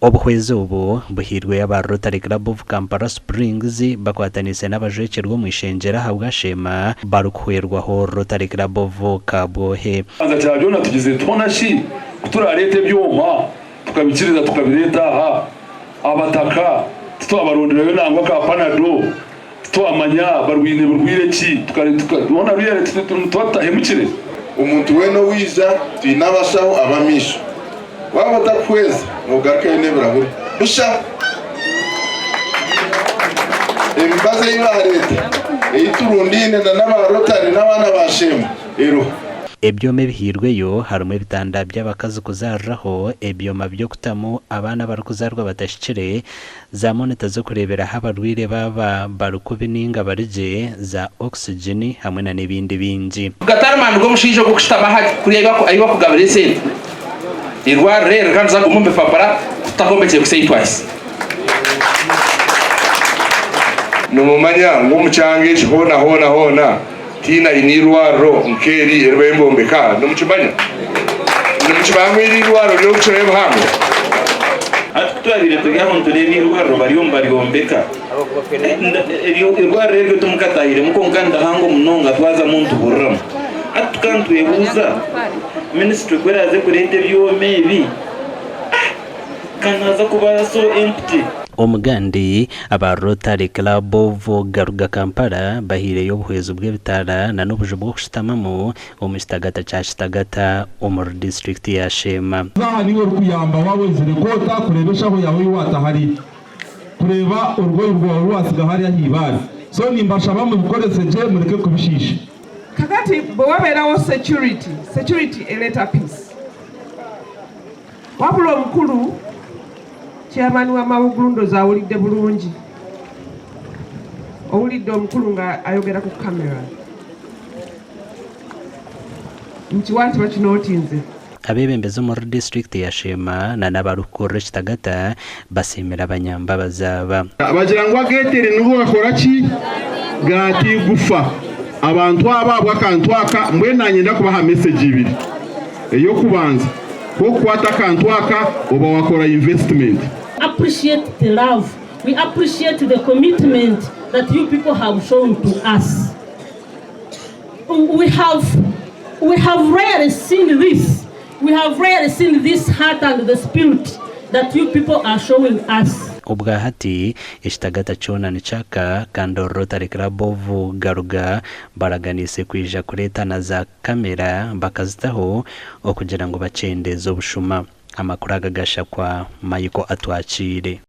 Obuhwezi ubu buhirwe aba Rotary Club of Kampala Springs bakwatanise n'abajekirwa mu ishenjera habwa Sheema barukuherwaho Rotary Club of Kabwohe. Cyajona tugize twonashi kuturarete byoma tukabikiriza tukabireta aha abataka twabarondera yo nangwa ka panado twamanya barwine burwire ki tukabona ruyere twatahemukire umuntu weno wiza twinabashaho abamisho waba takweza mugarukene buraburi busha embaze y'Ibareta eyiturundine n'abarotari n'abana ba Sheema ero ebyoma bihirweyo harimo ibitanda by'abakazi kuzarraho ebyoma byo kutamu abana barukuzarwa batashikire za monita zo kurebera habarwire baba barukubininga barije za oxygen hamwe na n'ibindi bingi gatarman go mushinjo ko kushitama kureba ko ayiwa kugabire sente irwa rero kandi za kumumbe papara takombetse kusei twice no mumanya ngo mucyange hona tina inirwaro nkeri erwembombeka no muchimanya irwaro ryo kuchireba hamwe atutwabire tugaho nturebirwaro bariombeka irwaro rero tumukatahire muko nganda hango munonga twaza muntu burram atukantu yebuza ministry kweraze kurete byomebi kanaza kuba so empty. Omugandi aba Rotary Club of Garuga Kampala bahire obuhwezi bw'ebitara na n'obuju bwo kushitamamu omustagata cha shitagata omur district ya Sheema. Niwe kuyamba wawezere kota kurebeshaho yawe watahari kureba urwoyi rwawe wasiga hari ahibari so nimbasha bamubikorese je mureke kubishisha kakati bwaberaho security eleta peace wabulo mukuru Chairman wa mawugulundo za ulidde bulungi owulidde omukulu nga ayogera ku kamera nkiwanti bakinootinze abebembezi mu district ya Sheema na n'abarukure kitagata basimira abanyamba bazaba abagira ngo agetere nubo bakora ki gati gufa abantu ababwa kantu aka mbwe nanyenda kubaha message ibiri eyo kubanza ko kwata kantu aka oba wakora investment. Appreciate the love, we appreciate the commitment that you people have shown to us. We have rarely seen this. We have rarely seen this heart and the spirit that you people are showing us. Ubwa hati ishitagata chona ni chaka kando Rotary Club of Garuga baraganise kwija kureta na za kamera bakazitaho okugira ngo bacendeze obushuma amakuru agagasha kwa mayiko atwakire.